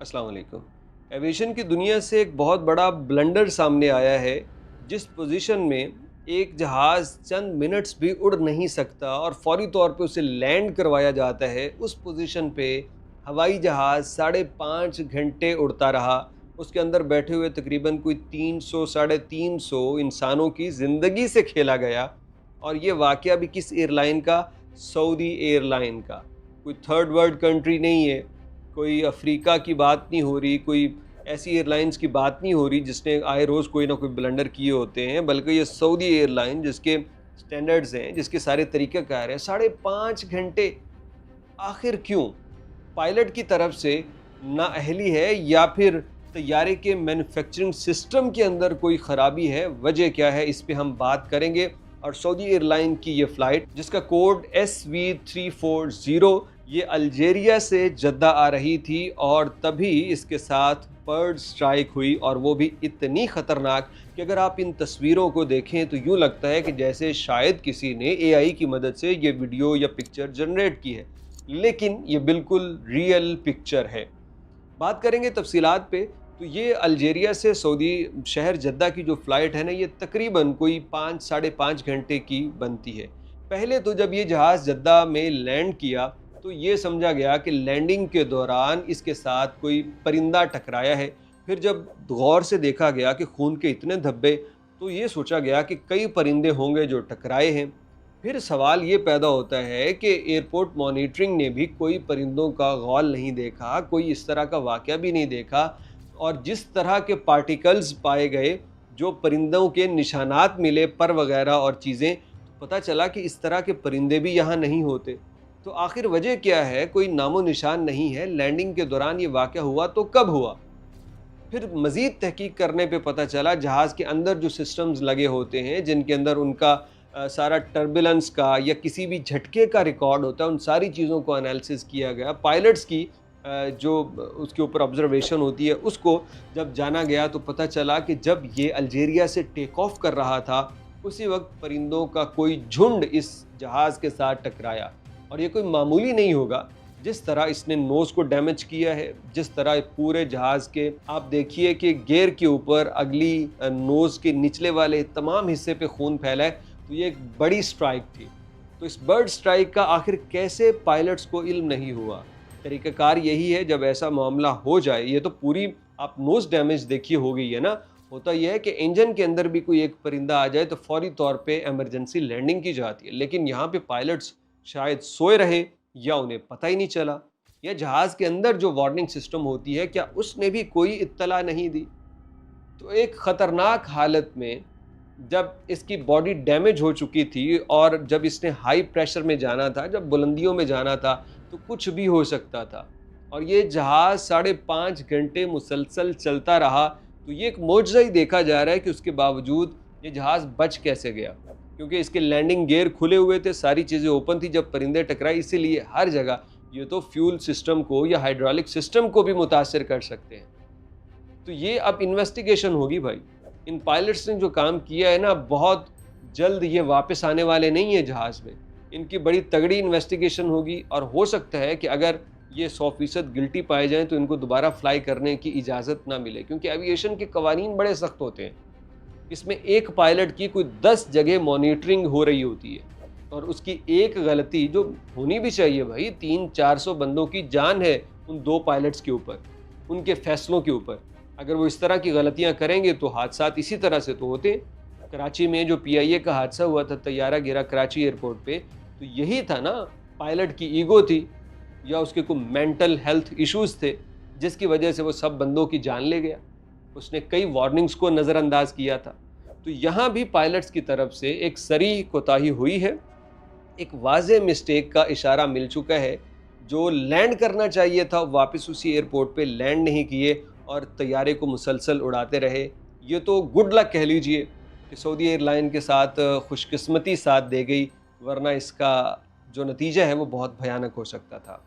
अस्सलाम वालेकुम। एविएशन की दुनिया से एक बहुत बड़ा ब्लंडर सामने आया है, जिस पोजीशन में एक जहाज़ चंद मिनट्स भी उड़ नहीं सकता और फौरी तौर पे उसे लैंड करवाया जाता है, उस पोजीशन पे हवाई जहाज़ 5.5 घंटे उड़ता रहा। उसके अंदर बैठे हुए तकरीबन कोई 300 साढ़े 300 इंसानों की ज़िंदगी से खेला गया। और ये वाक़या भी किस एयरलाइन का? सऊदी एयरलाइन का। कोई थर्ड वर्ल्ड कंट्री नहीं है, कोई अफ्रीका की बात नहीं हो रही, कोई ऐसी एयरलाइंस की बात नहीं हो रही जिसने आए रोज़ कोई ना कोई ब्लंडर किए होते हैं, बल्कि ये सऊदी एयरलाइन जिसके स्टैंडर्ड्स हैं, जिसके सारे तरीक़ाकार हैं, 5.5 घंटे। आखिर क्यों? पायलट की तरफ से नाअहली है या फिर तैयारे के मैन्युफैक्चरिंग सिस्टम के अंदर कोई ख़राबी है? वजह क्या है, इस पे हम बात करेंगे। और सऊदी एयरलाइन की ये फ़्लाइट जिसका कोड SV340, ये अल्जीरिया से जद्दा आ रही थी और तभी इसके साथ बर्ड स्ट्राइक हुई, और वो भी इतनी ख़तरनाक कि अगर आप इन तस्वीरों को देखें तो यूँ लगता है कि जैसे शायद किसी ने AI की मदद से ये वीडियो या पिक्चर जनरेट की है, लेकिन ये बिल्कुल रियल पिक्चर है। बात करेंगे तफसीलात पे। तो ये अल्जीरिया से सऊदी शहर जद्दा की जो फ़्लाइट है ना, ये तकरीबन कोई 5 साढ़े 5 घंटे की बनती है। पहले तो जब ये जहाज़ जद्दा में लैंड किया तो ये समझा गया कि लैंडिंग के दौरान इसके साथ कोई परिंदा टकराया है। फिर जब गौर से देखा गया कि खून के इतने धब्बे, तो ये सोचा गया कि कई परिंदे होंगे जो टकराए हैं। फिर सवाल ये पैदा होता है कि एयरपोर्ट मॉनिटरिंग ने भी कोई परिंदों का गौल नहीं देखा, कोई इस तरह का वाक़या भी नहीं देखा, और जिस तरह के पार्टिकल्स पाए गए, जो परिंदों के निशानात मिले, पर वगैरह और चीज़ें, तो पता चला कि इस तरह के परिंदे भी यहाँ नहीं होते। तो आखिर वजह क्या है? कोई नामो निशान नहीं है। लैंडिंग के दौरान ये वाक़या हुआ तो कब हुआ? फिर मज़ीद तहकीक करने पे पता चला जहाज़ के अंदर जो सिस्टम्स लगे होते हैं, जिनके अंदर उनका सारा टर्बुलेंस का या किसी भी झटके का रिकॉर्ड होता है, उन सारी चीज़ों को एनालिसिस किया गया। पायलट्स की जो उसके ऊपर ऑब्जर्वेशन होती है, उसको जब जाना गया तो पता चला कि जब ये अल्जीरिया से टेक ऑफ कर रहा था, उसी वक्त परिंदों का कोई झुंड इस जहाज़ के साथ टकराया। और ये कोई मामूली नहीं होगा। जिस तरह इसने नोज़ को डैमेज किया है, जिस तरह पूरे जहाज़ के आप देखिए कि गियर के ऊपर अगली नोज़ के निचले वाले तमाम हिस्से पे खून फैला है, तो ये एक बड़ी स्ट्राइक थी। तो इस बर्ड स्ट्राइक का आखिर कैसे पायलट्स को इल्म नहीं हुआ? तरीक़ाकार यही है, जब ऐसा मामला हो जाए, ये तो पूरी आप नोज़ डैमेज देखिए हो गई है ना। होता यह है कि इंजन के अंदर भी कोई एक परिंदा आ जाए तो फौरी तौर पे इमरजेंसी लैंडिंग की जाती है, लेकिन यहाँ पे पायलट्स शायद सोए रहे या उन्हें पता ही नहीं चला, या जहाज़ के अंदर जो वार्निंग सिस्टम होती है, क्या उसने भी कोई इत्तला नहीं दी? तो एक ख़तरनाक हालत में जब इसकी बॉडी डैमेज हो चुकी थी और जब इसने हाई प्रेशर में जाना था, जब बुलंदियों में जाना था, तो कुछ भी हो सकता था। और ये जहाज़ 5.5 घंटे मुसलसल चलता रहा, तो ये एक मौजज़ा ही देखा जा रहा है कि उसके बावजूद ये जहाज़ बच कैसे गया, क्योंकि इसके लैंडिंग गियर खुले हुए थे, सारी चीज़ें ओपन थी जब परिंदे टकराए। इसीलिए हर जगह ये तो फ्यूल सिस्टम को या हाइड्रोलिक सिस्टम को भी मुतासिर कर सकते हैं। तो ये अब इन्वेस्टिगेशन होगी भाई। इन पायलट्स ने जो काम किया है ना, बहुत जल्द ये वापस आने वाले नहीं है जहाज़ में। इनकी बड़ी तगड़ी इन्वेस्टिगेशन होगी, और हो सकता है कि अगर ये 100% गिल्टी पाए जाएँ तो इनको दोबारा फ्लाई करने की इजाज़त ना मिले, क्योंकि एविएशन के कवानीन बड़े सख्त होते हैं। इसमें एक पायलट की कोई 10 जगह मॉनिटरिंग हो रही होती है, और उसकी एक गलती जो होनी भी चाहिए भाई, 300-400 बंदों की जान है उन 2 पायलट्स के ऊपर, उनके फैसलों के ऊपर। अगर वो इस तरह की गलतियां करेंगे तो हादसात इसी तरह से तो होते। कराची में जो PIA का हादसा हुआ था, तैयारा गिरा कराची एयरपोर्ट पे, तो यही था ना, पायलट की ईगो थी या उसके कोई मेंटल हेल्थ इश्यूज़ थे, जिसकी वजह से वो सब बंदों की जान ले गया। उसने कई वार्निंग्स को नज़रअंदाज किया था। तो यहाँ भी पायलट्स की तरफ से एक सरीह कोताही हुई है, एक वाज़ेह मिस्टेक का इशारा मिल चुका है। जो लैंड करना चाहिए था वापस उसी एयरपोर्ट पे लैंड नहीं किए और तैयारे को मुसलसल उड़ाते रहे। ये तो गुड लक कह लीजिए कि सऊदी एयरलाइन के साथ खुशकिस्मती साथ दे गई, वरना इसका जो नतीजा है वो बहुत भयानक हो सकता था।